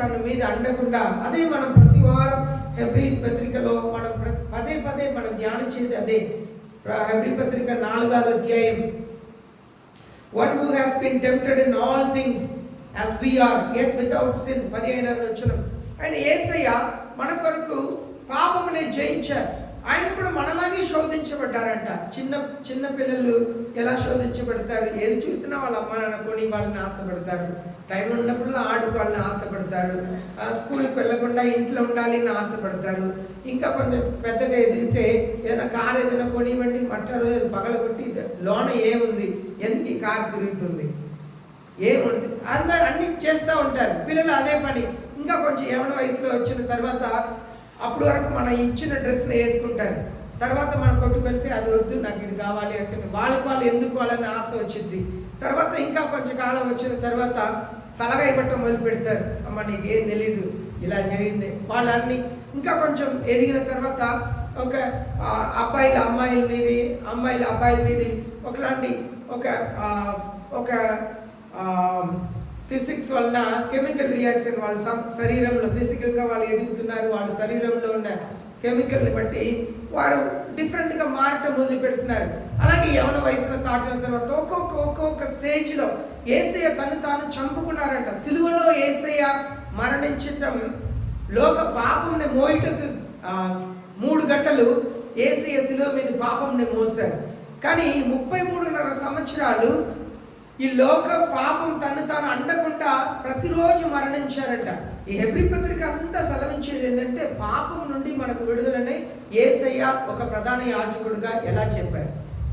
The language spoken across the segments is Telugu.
తన మీద అండకుండా, అదే మనం ప్రతి వారం హెబ్రీ పత్రికలో మనం పదే పదే మనం ధ్యానించేది అదే. హెబ్రీ పత్రిక 4వ అధ్యాయం, one who has been tempted in all things as we are yet without sin, 15వ వచనం. ఆయన యేసయ్య మన కొరకు పాపమునే జయించారు. ఆయన కూడా మనలాగే శోధించబడ్డారంట. చిన్న పిల్లలు ఎలా శోధించబడతారు? ఏది చూసినా వాళ్ళ అమ్మ నాన్న కొని వాళ్ళని ఆశపడతారు. టైం ఉన్నప్పుడు ఆడుకోవాలని ఆశపడతారు. స్కూల్కి వెళ్ళకుండా ఇంట్లో ఉండాలి అని ఆశపడతారు. ఇంకా కొంచెం పెద్దగా ఎదిగితే ఏదైనా కారు ఏదైనా కొనివ్వండి, మట్టారు పగలగొట్టి లోన ఏముంది, ఎందుకు ఈ కారు తిరుగుతుంది, ఏముంది, అన్ని చేస్తూ ఉంటారు పిల్లలు. అదే పని. ఇంకా కొంచెం యవ్వన వయసులో వచ్చిన తర్వాత అప్పుడు వరకు మన ఇచ్చిన డ్రెస్ని వేసుకుంటారు. తర్వాత మన కొట్టుకు వెళ్తే అది వద్దు, నాకు ఇది కావాలి అంటే వాళ్ళు ఎందుకు వాళ్ళని ఆశ వచ్చింది. తర్వాత ఇంకా కొంచెం కాలం వచ్చిన తర్వాత సలహా ఇవ్వటం మొదలు పెడతారు. అమ్మ నీకు ఏం తెలీదు, ఇలా జరిగింది. వాళ్ళన్ని ఇంకా కొంచెం ఎదిగిన తర్వాత ఒక అబ్బాయిల అమ్మాయిల మీద, అమ్మాయిల అబ్బాయిల మీద ఒకలాంటి ఒక ఫిజిక్స్ వలన కెమికల్ రియాక్షన్ వాళ్ళ శరీరంలో ఫిజికల్గా వాళ్ళు ఎదుగుతున్నారు. వాళ్ళ శరీరంలో ఉన్న కెమికల్ని బట్టి వారు డిఫరెంట్గా మారటం మొదలు పెడుతున్నారు. అలాగే యవన వయసులో దాటిన తర్వాత ఒక్కొక్క స్టేజ్లో యేసయ్య తను తాను చంపుకున్నారంట. సిలువలో యేసయ్య మరణించటం, లోక పాపంని మోయటకు 3 గంటలు యేసయ్య సిలువ మీద పాపంని మోసారు. కానీ 33.5 సంవత్సరాలు ఈ లోక పాపం తను తాను అండకుండా ప్రతిరోజు మరణించారట. ఈ హెబ్రీ పత్రిక అంతా సెలవించేది ఏంటంటే పాపం నుండి మనకు విడుదలని యేసయ్య ఒక ప్రధాన యాజకుడుగా ఎలా చెప్పారు,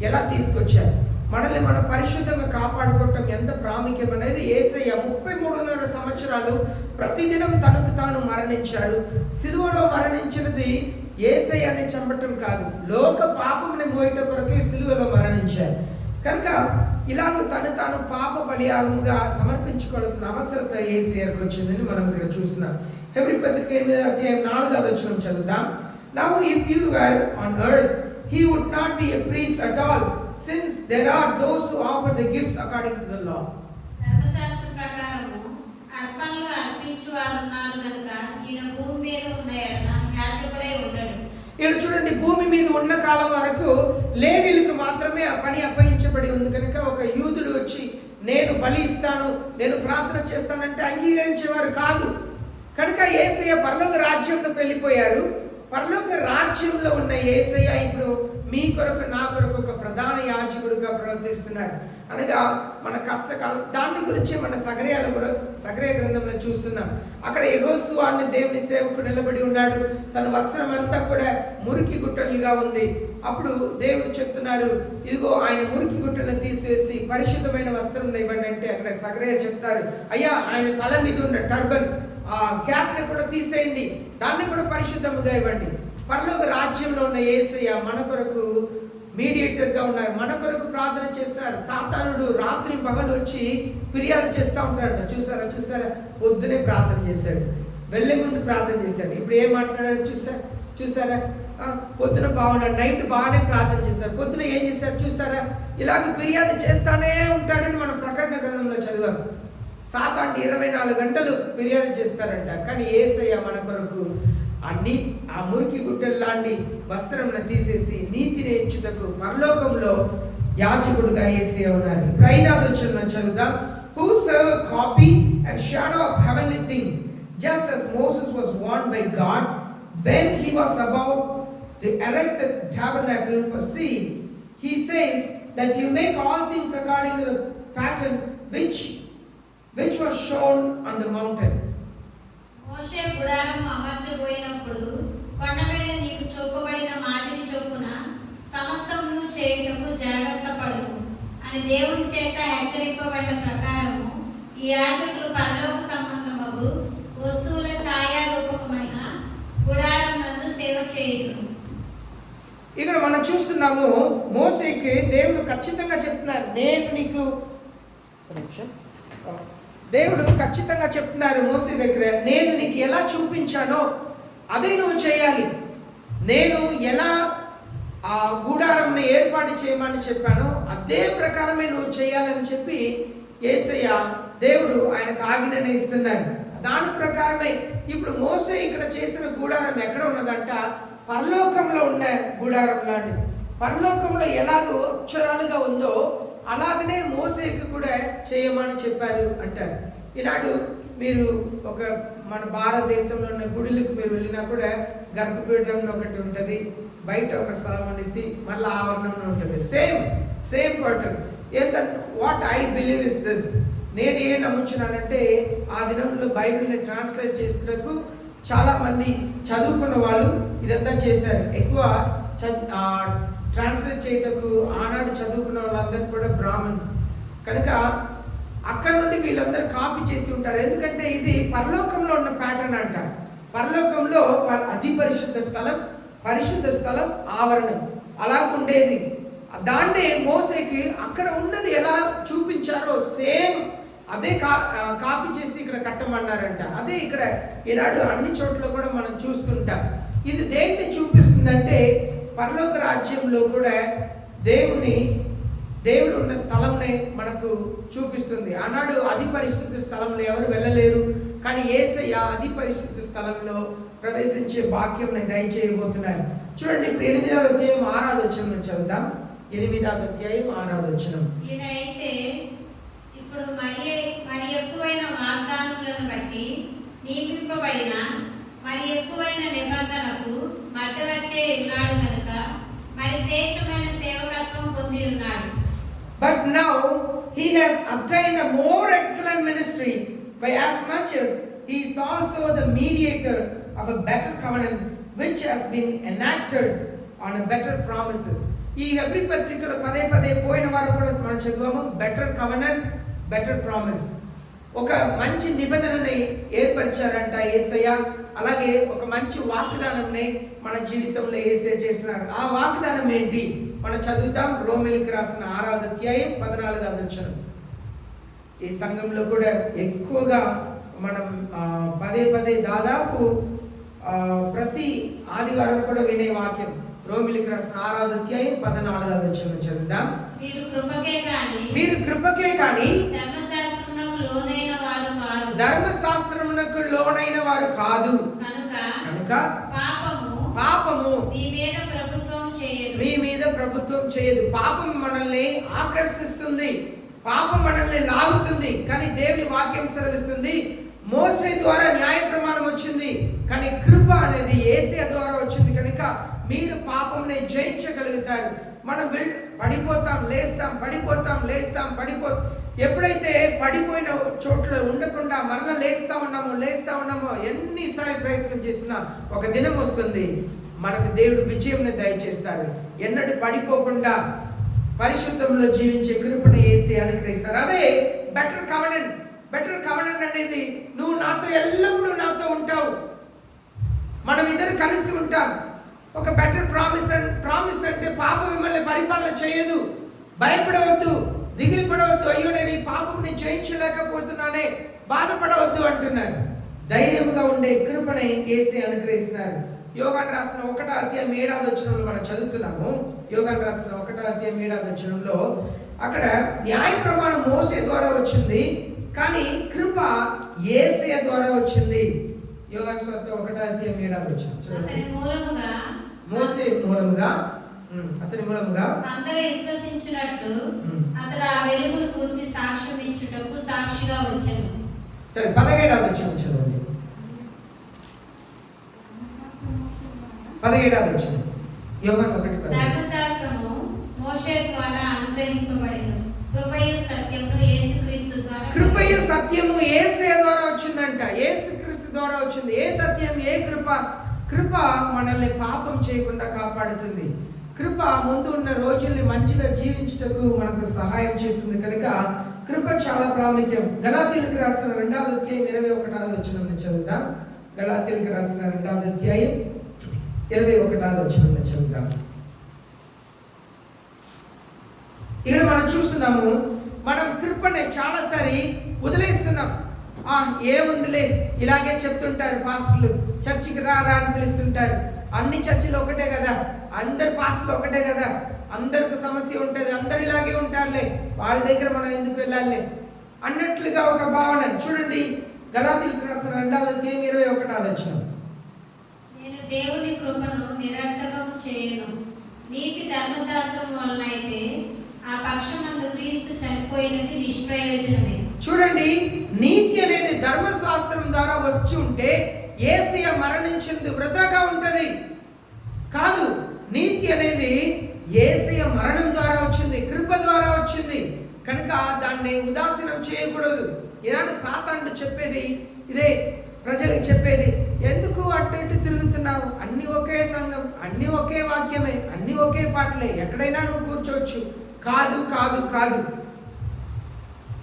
ఎలా తీసుకొచ్చారు. మనల్ని మనం పరిశుద్ధంగా కాపాడుకోవటం ఎంత ప్రాముఖ్యం అనేది యేసయ్య 33.5 సంవత్సరాలు ప్రతిదినం తనకు తాను మరణించారు. సిలువలో మరణించినది యేసయ్యని చంపటం కాదు, లోక పాపంని మోయటం కొరకే సిలువలో మరణించారు. కనుక ఇలాగ తను తాను పాప బలియాగముగా సమర్పించుకోవాల్సిన అవసరత యేసయ్యకు వచ్చిందని మనం ఇక్కడ చూస్తున్నాం. హెబ్రీ పత్రిక 8వ అధ్యాయం 4వ వచనం చదువుదాం. Now if you were on earth, he would not be a priest at all, since there are those who offer the gifts according to the law. ధర్మశాస్త్ర ప్రకారము అర్పణలు అర్పించువారు ఉన్నారు కనుక ఈయన భూమి మీద ఉన్న ఎడల యాజకుడై ఉండడు. ఇక్కడ చూడండి, భూమి మీద ఉన్న కాలం వరకు లేవీయులకు మాత్రమే ఆ పని అప్పగించబడి ఉంది. కనుక ఒక యూదుడు వచ్చి నేను బలి ఇస్తాను, నేను ప్రార్థన చేస్తానంటే అంగీకరించేవారు కాదు. కనుక యేసయ్య పరలోక రాజ్యంలోకి వెళ్ళిపోయారు. పరలోక రాజ్యంలో ఉన్న యేసయ్య ఇప్పుడు మీ కొరకు నా కొరకు ఒక ప్రధాన యాజకుడుగా ప్రవర్తిస్తున్నారు. అనగా మన కష్టకాలం దాని గురించి మన సగరయ గ్రంథంలో చూస్తున్నాం. అక్కడ యెహోషువ అనే దేవుని సేవకుడు నిలబడి ఉన్నాడు. తన వస్త్రం అంతా కూడా మురికి గుట్టలుగా ఉంది. అప్పుడు దేవుడు చెప్తున్నారు, ఇదిగో ఆయన మురికి గుట్టలను తీసివేసి పరిశుద్ధమైన వస్త్రం ఇవ్వండి అంటే అక్కడ సగరయ చెప్తారు, అయ్యా ఆయన తల మీద ఉన్న టర్బన్ ఆ క్యాప్ని కూడా తీసేయండి, దాన్ని కూడా పరిశుద్ధముగా ఇవ్వండి. పరలోక రాజ్యంలో ఉన్న యేసయ్య మన కొరకు మీడియేటర్గా ఉన్నారు, మన కొరకు ప్రార్థన చేస్తున్నారు. సాతానుడు రాత్రి పగలు వచ్చి ఫిర్యాదు చేస్తూ ఉంటాడంట. చూసారా పొద్దునే ప్రార్థన చేశాడు, వెళ్ళే ముందు ప్రార్థన చేశాడు, ఇప్పుడు ఏం మాట్లాడారు చూసారా పొద్దున బాగున్నాడు, నైట్ బాగానే ప్రార్థన చేశారు, పొద్దున ఏం చేశారు చూసారా. ఇలాగ ఫిర్యాదు చేస్తానే ఉంటాడని మనం ప్రకటన గ్రంథంలో చదివాం. సాతాను 24 గంటలు ఫిర్యాదు చేస్తారంట. కానీ యేసయ్య మన కొరకు ఆ మురికి గుట్టలు లాంటి వస్త్రంను తీసేసి నీతిని ఇచ్చుటకు పరలోకంలో యాజకుడుగా యేసయ్య ఉన్నారు. ఇప్పుడు 5వ వచనం చదువుదాం. Who serve a copy and shadow of heavenly things, just as Moses was warned by God when he was about to erect the tabernacle for seeing. He says that you make all things according to the pattern which was shown on the mountain. మోషే గుడారం అమర్చబోయినప్పుడు కొండ మీద నీకు చూపబడిన మాదిరి చొప్పున సమస్తమును చేయుటకు జాగ్రత్త పడు అని దేవుని చేత హెచ్చరింపబడ్డ ప్రకారము ఈ యాజకులు పరలోక సంబంధమగు వస్తువుల ఛాయారూపకమైన గుడారం నందు సేవ చేయుదురు. ఇక్కడ మనం చూస్తున్నాము, మోషేకి దేవుడు ఖచ్చితంగా చెప్తున్నారు, దేవుడు ఖచ్చితంగా చెప్తున్నారు మోసే దగ్గర, నేను నీకు ఎలా చూపించానో అదే నువ్వు చేయాలి. నేను ఎలా ఆ గుడారంని ఏర్పాటు చేయమని చెప్పానో అదే ప్రకారమే నువ్వు చేయాలని చెప్పి యేసయ్య దేవుడు ఆయనకు ఆజ్ఞను ఇస్తున్నారు. దాని ప్రకారమే ఇప్పుడు మోసే ఇక్కడ చేసిన గుడారం ఎక్కడ ఉన్నదంట? పరలోకంలో ఉన్న గుడారం లాంటిది. పరలోకంలో ఎలాగో అక్షరాలుగా ఉందో అలాగనే మోసేకి కూడా చేయమని చెప్పారు అంటారు. ఈనాడు మీరు ఒక మన భారతదేశంలో ఉన్న గుడులకు మీరు వెళ్ళినా కూడా గర్భపీఠంలో ఒకటి ఉంటుంది, బయట ఒక స్థలం అనేది, మళ్ళీ ఆవరణంలో ఉంటుంది. Same pattern. What I believe is this, నేను ఏం నమ్ముచున్నానంటే, ఆ దినంలో బైబిల్ని ట్రాన్స్లేట్ చేసినందుకు చాలా మంది చదువుకున్న వాళ్ళు ఇదంతా చేశారు. ఎక్కువ ట్రాన్స్లేట్ చేయటకు ఆనాడు చదువుకున్న వాళ్ళందరూ కూడా బ్రాహ్మణ్స్ కనుక అక్కడ నుండి వీళ్ళందరూ కాపీ చేసి ఉంటారు. ఎందుకంటే ఇది పరలోకంలో ఉన్న ప్యాటర్న్ అంట. పరలోకంలో అతి పరిశుద్ధ స్థలం, పరిశుద్ధ స్థలం, ఆవరణం అలా ఉండేది. దాన్నే మోసేకి అక్కడ ఉన్నది ఎలా చూపించారో సేమ్ అదే కాపీ చేసి ఇక్కడ కట్టమన్నారంట. అదే ఇక్కడ ఈనాడు అన్ని చోట్ల కూడా మనం చూస్తుంటాం. ఇది దేన్ని చూపిస్తుందంటే, పరలోక రాజ్యంలో కూడా దేవుడు ఉన్న స్థలంనే మనకు చూపిస్తుంది. ఆనాడు అతి పరిశుద్ధ స్థలంలో ఎవరు వెళ్ళలేరు, కానీ యేసయ్య అతి పరిశుద్ధ స్థలంలో ప్రవేశించే భాగ్యం దయచేయబోతున్నారు. చూడండి, ఇప్పుడు 8వ అధ్యాయం 6వ వచనం చదువుదాం. 8వ అధ్యాయం 6వ వచనం. ఈయనైతే ఇప్పుడు మరి ఎక్కువైన వాగ్దానములను బట్టి నియమింపబడిన మరి ఎక్కువైన నిబంధనకు మద్దగట్టే ఉన్నాడు కనుక మరి శ్రేష్టమైన సేవకత్వం పొంది ఉన్నాడు. But now he has obtained a more excellent ministry, by as much as he is also the mediator of a better covenant, which has been enacted on a better promises. ఈ హెబ్రీ పత్రికలో పదే పోయిన వారు కూడా మనం చదువాము. Better covenant, better promise. ఒక మంచి నిబంధనని ఏర్పరిచారంట యేసయ్య. అలాగే ఒక మంచి వాగ్దానాన్ని మన జీవితంలో యేసయ్య చేస్తున్నారు. ఆ వాగ్దానం ఏంటి మనం చదువుతాం. రోమీయులకు రాసిన 6వ అధ్యాయం 14వ వచనం. ఈ సంఘంలో కూడా ఎక్కువగా మనం పదే దాదాపు ప్రతి ఆదివారం కూడా వినే వాక్యం రోమీయులకు రాసిన 6వ అధ్యాయం 14వ వచనం చదువుదాం. మీరు కృపకే కానీ ధర్మశాస్త్రమునకు లోనైన వారు కాదు కనుక పాపము మీ మీద ప్రభుత్వం చేయదు. పాపం మనల్ని ఆకర్షిస్తుంది, పాపం మనల్ని లాగుతుంది. కానీ దేవుని వాక్యం సెలవిస్తుంది, మోసే ద్వారా న్యాయ ప్రమాణం వచ్చింది, కానీ కృప అనేది యేసయ్య ద్వారా వచ్చింది. కనుక మీరు పాపంని జయించగలుగుతారు. మనం పడిపోతాం, లేస్తాం. ఎప్పుడైతే పడిపోయిన చోట్ల ఉండకుండా మరలా లేస్తా ఉన్నామో ఎన్నిసార్లు ప్రయత్నం చేసినా ఒక దినం వస్తుంది మనకు దేవుడు విజయం దయచేస్తాడు. ఎన్నడూ పడిపోకుండా పరిశుద్ధంలో జీవించే కృపను యేసే అనుగ్రహిస్తారు. అదే బెటర్ కవెనెంట్ అనేది, నువ్వు నాతో ఎల్లప్పుడూ నాతో ఉంటావు, మనం ఇద్దరు కలిసి ఉంటాం. ఒక బెటర్ ప్రామిస్ అంటే పాపం మిమ్మల్ని పరిపాలన చేయదు. భయపడవద్దు, దిగులు పడవద్దు, అయ్యో నేను ఈ పాపంని జయించలేకపోతున్నానే, బాధపడవద్దు అంటున్నారు. ధైర్యముగా ఉండే కృపని యేసే అనుగ్రహిస్తున్నారు. యోగాన్ని రాసిన 1వ అధ్యాయం 7వ వచనంలో మనం చదువుతున్నాము. యోగాన్ని రాసిన 1వ అధ్యాయం 7వ వచనంలో అక్కడ న్యాయ ప్రమాణం మోసే ద్వారా వచ్చింది, కానీ కృప యేసయ్య ద్వారా వచ్చింది. యోగాన్ని రాసిన 1వ అధ్యాయం 7వ వచనం. మోసే మూలముగా అతని మూలముగా అందరూ విశ్వసించినట్లు అతడు ఆ వెలుగును గూర్చి సాక్ష్యం ఇచ్చుటకు సాక్షిగా వచ్చెను. సరే, 17వ వచనం చదవండి. 17వ వచనం. యోహాను 1:17. ధర్మశాస్త్రము మోషే ద్వారా అనుగ్రహింపబడెను, కృపయు సత్యము యేసుక్రీస్తు ద్వారా. కృపయు సత్యము యేసయ్య ద్వారా వచ్చిందంట. యేసుక్రీస్తు ద్వారా వచ్చింది. ఏ సత్యం, ఏ కృప? కృప మనల్ని పాపం చేయకుండా కాపాడుతుంది. కృప ముందు ఉన్న రోజుల్ని మంచిగా జీవించుటకు మనకు సహాయం చేస్తుంది. కనుక కృప చాలా ప్రాముఖ్యం. గలాతీయులకు రాసిన 2వ అధ్యాయం 21వ వచనం చదువుదాం. గలాతీయులకు రాసిన 2వ అధ్యాయం 21వ వచనం చదువుదాం. ఇక్కడ మనం చూస్తున్నాము, మనం కృపని చాలాసారి వదిలేస్తున్నాం. ఏముందిలే, ఇలాగే చెప్తుంటారు పాస్టర్లు, చర్చికి రా అని పిలుస్తుంటారు. అన్ని చర్చిలు ఒకటే కదా, అందరు పాస్టర్లు ఒకటే కదా, అందరికి సమస్య ఉంటుంది, అందరు ఇలాగే ఉంటారులే, వాళ్ళ దగ్గర మనం ఎందుకు వెళ్ళాలి అన్నట్లుగా ఒక భావన. చూడండి, గలాతీయులకు రాసిన 2వ అధ్యాయం 21వ వచనం. నేను దేవుని కృపను నిరర్థకము చేయను. నీతి ధర్మశాస్త్రం వలన అయితే ఆ పక్షమందు క్రీస్తు చనిపోయినది నిష్ప్రయోజనమే. చూడండి, నీతి అనేది ధర్మశాస్త్రం ద్వారా వచ్చి ఉంటే యేసయ్య మరణించింది వృధాగా ఉంటది. కాదు, నీతి అనేది యేసయ్య మరణం ద్వారా వచ్చింది, కృప ద్వారా వచ్చింది కనుక దాన్ని ఉదాసీనం చేయకూడదు. ఇలాంటి సాతానుడు చెప్పేది ఇదే, ప్రజలకు చెప్పేది, ఎందుకు అటు ఇటు తిరుగుతున్నావు, అన్ని ఒకే సంఘం, అన్ని ఒకే వాక్యమే, అన్ని ఒకే పాటలే, ఎక్కడైనా నువ్వు కూర్చోవచ్చు. కాదు కాదు కాదు,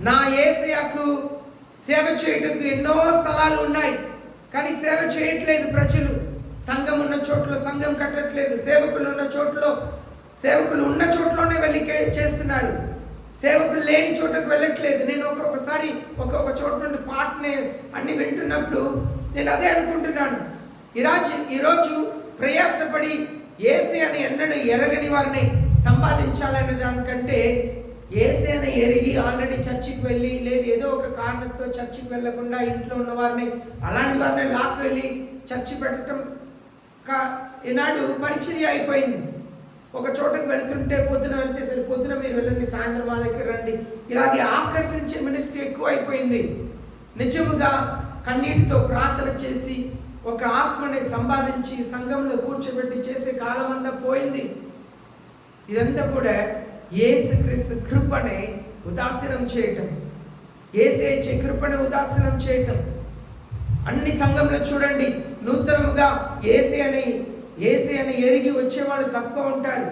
నా యేసయ్యకు సేవ చేయటకు ఎన్నో స్థలాలు ఉన్నాయి, కానీ సేవ చేయట్లేదు ప్రజలు. సంఘం ఉన్న చోట్ల సంఘం కట్టట్లేదు, సేవకులు ఉన్న చోట్లోనే వెళ్ళి చేస్తున్నారు, సేవకులు లేని చోటకు వెళ్ళట్లేదు. నేను ఒక్కొక్కసారి ఒక్కొక్క చోట నుండి పాటనే అన్ని వింటున్నప్పుడు నేను అదే అనుకుంటున్నాను, ఈరోజు ప్రయాసపడి యేసయ్యని ఎన్నడూ ఎరగని వారిని సంపాదించాలనే దానికంటే యేసయ్యని ఎరిగి ఆల్రెడీ చర్చికి వెళ్ళి, లేదు ఏదో ఒక కారణంతో చర్చికి వెళ్ళకుండా ఇంట్లో ఉన్న వారిని, అలాంటి వారిని లాక్కు వెళ్ళి చర్చి పెట్టడం ఈనాడు పరిచర్య అయిపోయింది. ఒక చోటకు వెళ్తుంటే పొద్దున వెళ్తే సరే, పొద్దున మీరు వెళ్ళండి, సాయంత్రం మా దగ్గర రండి, ఇలాగే ఆకర్షించే మినిస్ట్రీ ఎక్కువ అయిపోయింది. నిజముగా కన్నీటితో ప్రార్థన చేసి ఒక ఆత్మని సంపాదించి సంఘంలో కూర్చోబెట్టి చేసే కాలం అంతా పోయింది. ఇదంతా కూడా యేసుక్రీస్తు కృపనే ఉదాసీనం చేయటం, యేసయ్య ఇచ్చే కృపనే ఉదాసీనం చేయటం. అన్ని సంఘంలో చూడండి, నూతనముగా యేసయ్యని ఎరిగి వచ్చేవాళ్ళు తక్కువ ఉంటారు.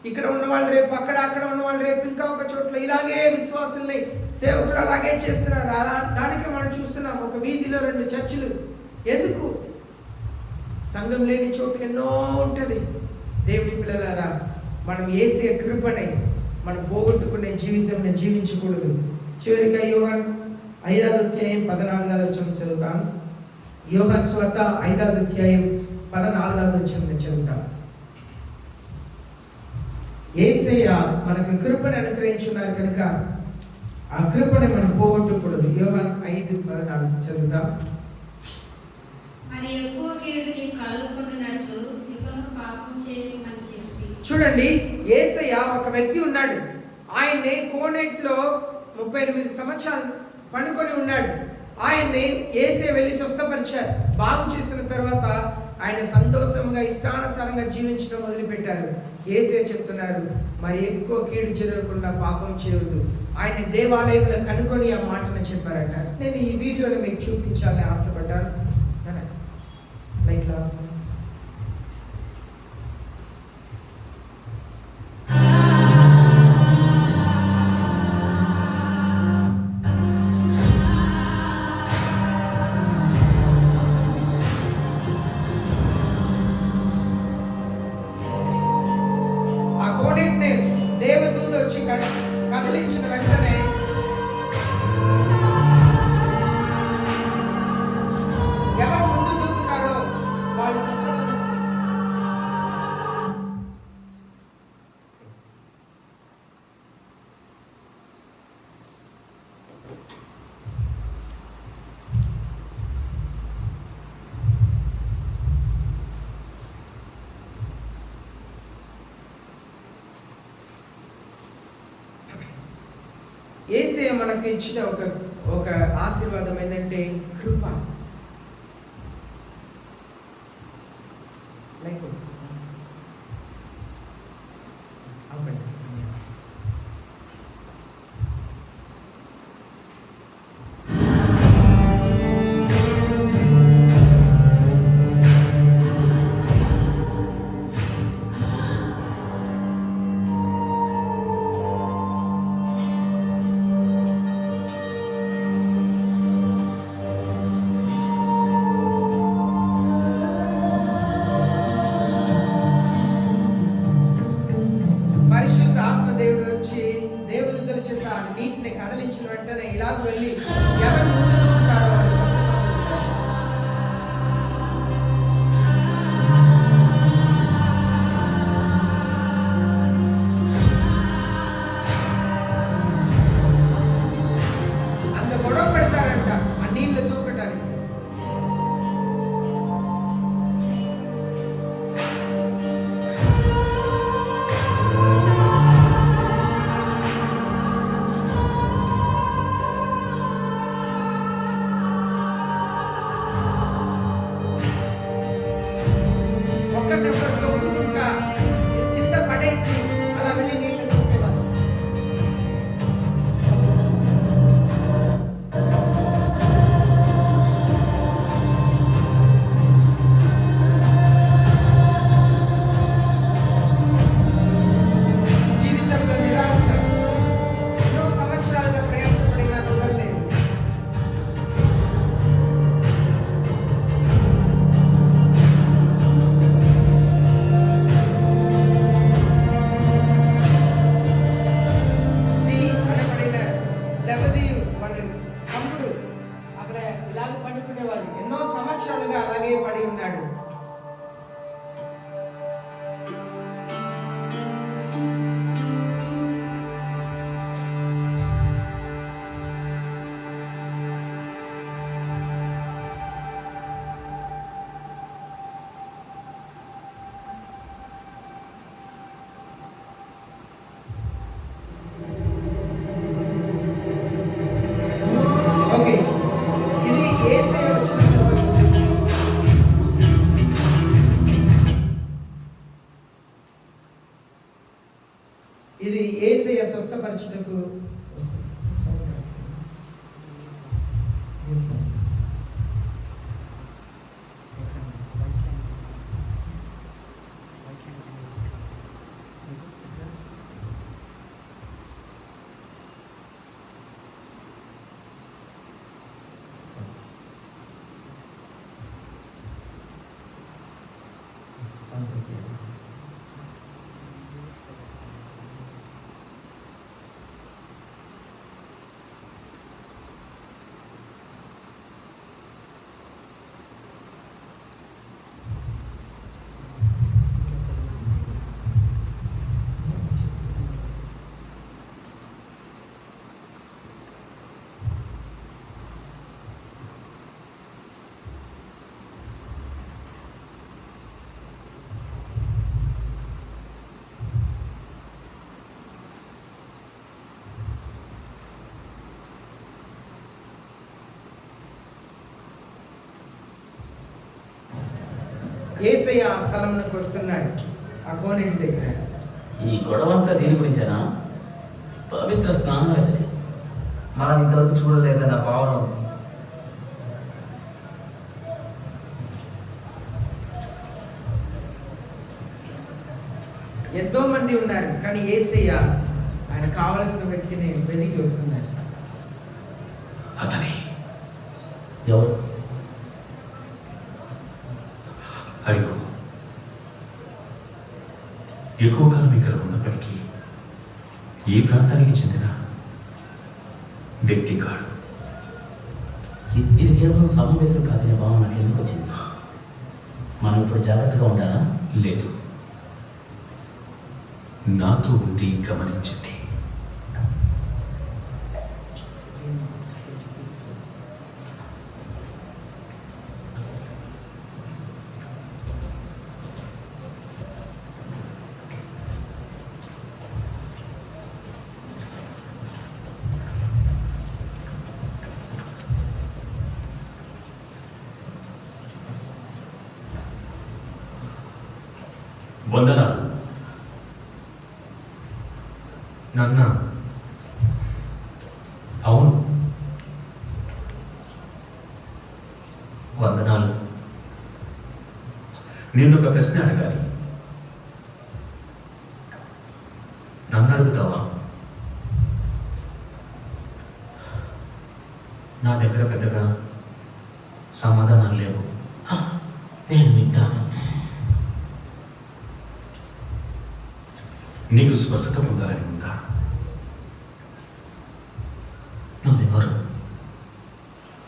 ఇక్కడ ఉన్నవాళ్ళు రేపు అక్కడ ఉన్నవాళ్ళు రేపు ఇంకా ఒక చోట్ల, ఇలాగే విశ్వాసుల్ని సేవకులు అలాగే చేస్తున్నారు. దానికి మనం చూస్తున్నాం, ఒక వీధిలో 2 చర్చిలు. ఎందుకు? సంఘం లేని చోటు ఎన్నో ఉంటుంది. దేవుని పిల్లలారా, మనం యేసయ్య కృపనే మనం పోగొట్టుకునే జీవితంలో జీవించకూడదు. చివరిగా యోహాను 5వ అధ్యాయం 14వ వచనం చదువుతాం. యోహాను సువార్త 5వ అధ్యాయం 14వ వచనం చదువుతాం. యేసయ్య మనకు కృపను అనుగ్రహించున్నారు కనుక ఆ కృపని మనం పోగొట్టకూడదు. యోహాను 5:14 చదువుతాం. మరి ఎక్కువ కీడు నీకు కలుగుకున్నట్లు ఇకను పాపం చేయమని చెప్పి. చూడండి, యేసయ్య ఒక వ్యక్తి ఉన్నాడు, ఆయన్ని కోనేట్లో 38 సంవత్సరాలు పడుకొని ఉన్నాడు. ఆయన్ని యేసయ్య వెళ్ళి స్వస్థపరిచారు. బాగు చేసిన తర్వాత ఆయన సంతోషంగా ఇష్టానుసారంగా జీవించడం మొదలుపెట్టారు. యేసయ్య చెప్తున్నారు, మరి ఎక్కువ కీడు జరగకుండా పాపం చేయవద్దు. ఆయన దేవాలయంలో కనుకొని ఆ మాటను చెప్పారట. నేను ఈ వీడియోని మీకు చూపించాలని ఆశపడ్డాను. లైక్ కదిలించిన వెంటనే ఎవరు ముందు దూకుతారో వాళ్ళు యేసయ్య మనకు ఇచ్చిన ఒక ఆశీర్వాదం ఏంటంటే కృప. శాశ్వతంగా అలాగే పడి ఉన్నాడు. ఓకే, ఇది యేసయ్య వచ్చినప్పుడు ఇది యేసయ్య స్వస్థపరచుటకు యేసయ్య ఆ స్థలంలోకి వస్తున్నాడు, ఆ కోనేటి దగ్గర. ఈ గొడవంతా దీని గురించేనా? పవిత్ర స్నానం అది మనం ఇంతవరకు చూడలేదన్న భావన ఉంది. ఎంతో మంది ఉన్నారు, కానీ యేసయ్య ఆయన కావలసిన వ్యక్తిని వెతికి వస్తున్నారు. అతని ఎవరు? అడిగు. ఎక్కువ కాలం ఇక్కడ ఉన్నప్పటికీ ఈ ప్రాంతానికి చెందిన వ్యక్తి కాడు. ఇది కేవలం సమావేశం కాదనే భావన నాకు ఎందుకు వచ్చింది? మనం ఇప్పుడు జాగ్రత్తగా ఉండాలా? లేదు, నాతో ఉండి గమనించండి. వందనాలు. నాన్న, అవును, వందనాలు. నేను ఒక ప్రశ్న అడగాలి. నన్ను అడుగుతావా? నా దగ్గర పెద్దగా సమాధానం లేవు. నేను వింటాను. నీకు స్వస్థత పొందాలని ఉందా? నువ్వెవరు?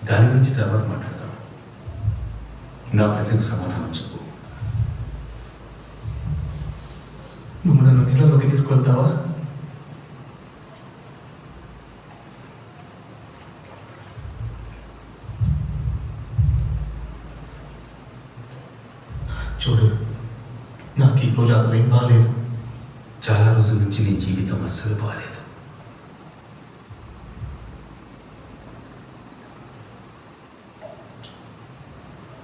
దాని గురించి తర్వాత మాట్లాడతాం. నా ప్రశ్నకు సమాధానం చెప్పు. నువ్వు నన్ను నీళ్ళలోకి తీసుకెళ్తావా? చూడు, నాకు ఈరోజు అసలు ఏం బాగాలేదు. చాలా రోజుల నుంచి నీ జీవితం అస్సలు బాలేదు.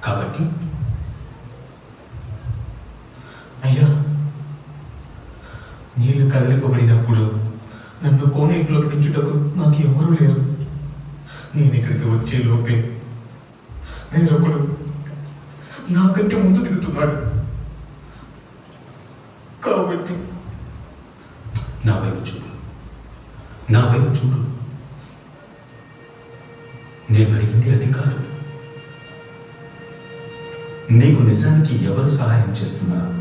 కాబట్టి అయ్యా, నీళ్లు కదిలిపబడినప్పుడు నన్ను కోనేటిలోకి దించుటకు నాకు ఎవరూ లేరు. నేను ఇక్కడికి వచ్చే లోపే వేరొకడు నాకంటే ముందు దిగుతున్నాడు. కాబట్టి నా వైపు చూడు, నా వైపు చూడు. నేను అడిగింది అది కాదు. నీకు నిజానికి ఎవరు సహాయం చేస్తున్నారు,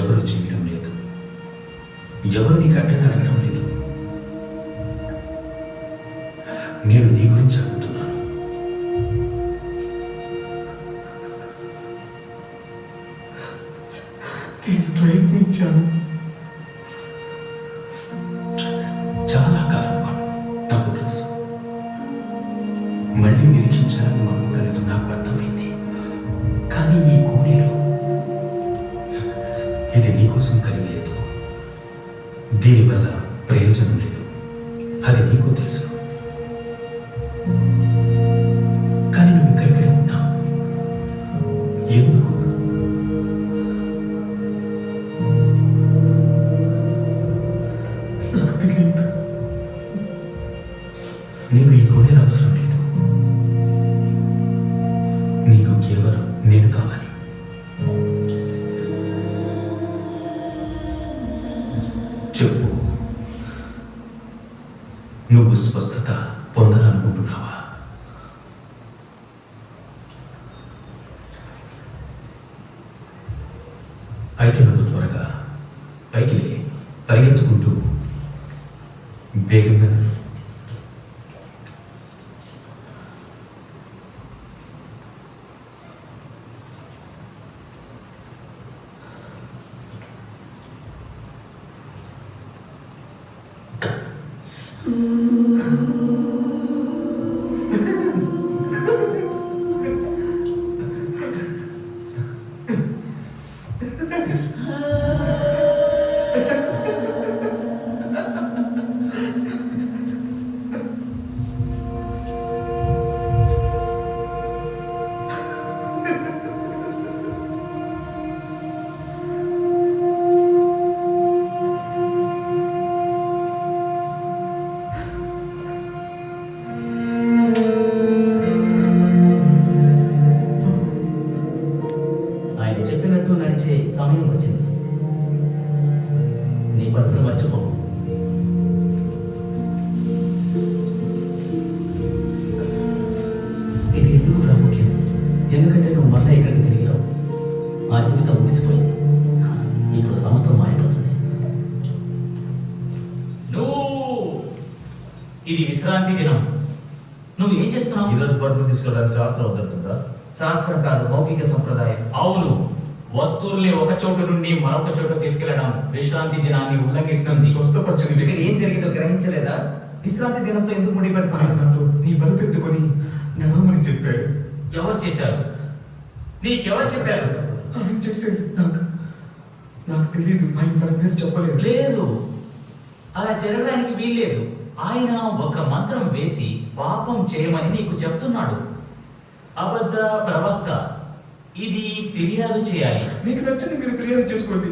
ఎవరు చేయడం లేదు, ఎవరు నీకు అడ్డని అడగడం లేదు. నేను నీ గురించి అడుగుతున్నాను. నేను ప్రయత్నించాను. చాలా కాలం పాటు నాకు తెలుసు. మళ్ళీ నిరీక్షించాలని అనుకోలేదు, నాకు అర్థమైంది. కానీ ఈ కోనేరు ఇది నీకోసం కలిగి లేదు. దీనివల్ల ప్రయోజనం లేదు, అది నీకు తెలుసు. కానీ నువ్వు ఇక్కడికే ఉన్నావు. ఎందుకు? నాకు తెలియదు. నీకు ఈ కోనేరు అవసరం లేదు. నీకు కేవలం నేను కావాలి. చెప్పు, నువ్వు స్వస్థత పొందాలనుకుంటున్నావా? అయితే నువ్వు త్వరగా పైకి లే, పరిగెత్తుకుంటూ వేగంగా ఆయన చెప్పినట్టు నడిచే సమయం వచ్చింది. నీ పట్టును మర్చిపో. ఇది ఎందుకు ప్రాముఖ్యం? ఎందుకంటే నువ్వు మళ్ళీ ఇక్కడికి తిరిగిరావు. ఆ జీవితం ముగిసిపోయింది. ఇప్పుడు సమస్తం మారిపోతుంది. ఇది విశ్రాంతి దినం. నువ్వు ఏం చేస్తున్నావు? ఈరోజు పట్టును తీసుకోవడానికి శాస్త్రం వద్దంటుందా? శాస్త్రం కాదు, మౌఖిక సంప్రదాయం. అవును, వస్తువుల్ని ఒక చోటు నుండి మరొక చోటు తీసుకెళ్లడం విశ్రాంతి దినాన్ని ఉల్లంఘిస్తుంది. స్వస్థపరచని ఇక్కడ ఏం జరిగిందో గ్రహించలేదా? విశ్రాంతి దినంతో ఎందుకు ఆయన ముడిపెడుతున్నారు? నాతో నీ బలపెత్తుకొని నడవమని చెప్పాడు. ఎవరు చేశారు? నీకెవరు చెప్పారు? ఆయన చేసేది నాకు తెలియదు. ఆయన తన పేరు చెప్పలేదు. లేదు, అలా జరగడానికి వీల్లేదు. ఆయన ఒక మంత్రం వేసి పాపం చేయమని నీకు చెప్తున్నాడు. అబద్ధ ప్రవక్త. ఇది ఫిర్యాదు చేయాలి. మీకు నచ్చని మీరు ఫిర్యాదు చేసుకోండి.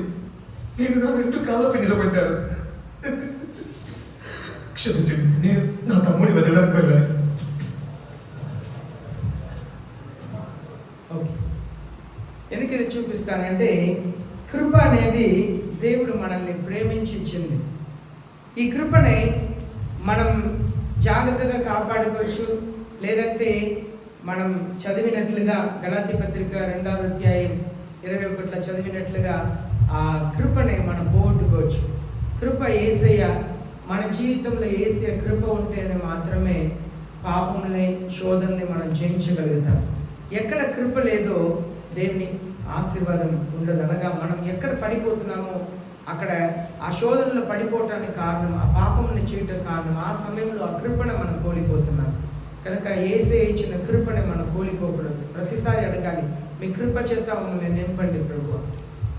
నేను నా వెంట కాళ్ళపై నిలబడ్డాను. క్షమించండి, నేను నా తమ్ముడిని వదలడానికి వెళ్ళాను. ఓకే, ఎందుకు ఇది చూపిస్తానంటే కృప అనేది దేవుడు మనల్ని ప్రేమించి ఇచ్చింది. ఈ కృపని మనం జాగ్రత్తగా కాపాడుకోవచ్చు. లేదంటే మనం చదివినట్లుగా గలాతీ పత్రిక 2వ అధ్యాయం 21లో చదివినట్లుగా ఆ కృపని మనం పోగొట్టుకోవచ్చు. కృప యేసయ్య మన జీవితంలో యేసయ్య కృప ఉంటేనే మాత్రమే పాపంని శోధనని మనం జయించగలుగుతాం. ఎక్కడ కృప లేదో దేవుని ఆశీర్వాదం ఉండదు. అనగా మనం ఎక్కడ పడిపోతున్నామో అక్కడ ఆ శోధనలో పడిపోవటానికి కారణం, ఆ పాపంని చేయటం కారణం, ఆ సమయంలో ఆ కృపను మనం కోల్పోతున్నాం. కనుక యేసే ఇచ్చిన కృపని మనం కోల్పోకూడదు. ప్రతిసారి అడగాలి, మీ కృప చేత మమ్మల్ని నింపండి ప్రభువా,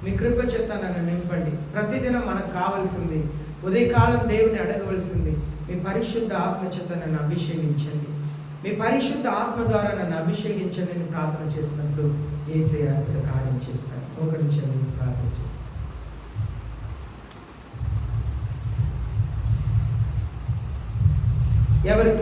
మీ కృప చేత నన్ను నింపండి. ప్రతిదినం మనకు కావాల్సింది, ఉదయకాలం దేవుని అడగవలసింది, మీ పరిశుద్ధ ఆత్మ చేత నన్ను అభిషేకించండి, మీ పరిశుద్ధ ఆత్మ ద్వారా నన్ను అభిషేకించండి అని ప్రార్థన చేసినప్పుడు యేసే అద్భుత కార్యం చేస్తాను. మోకరించండి, ప్రార్థన చేస్తాను. ఎవరికి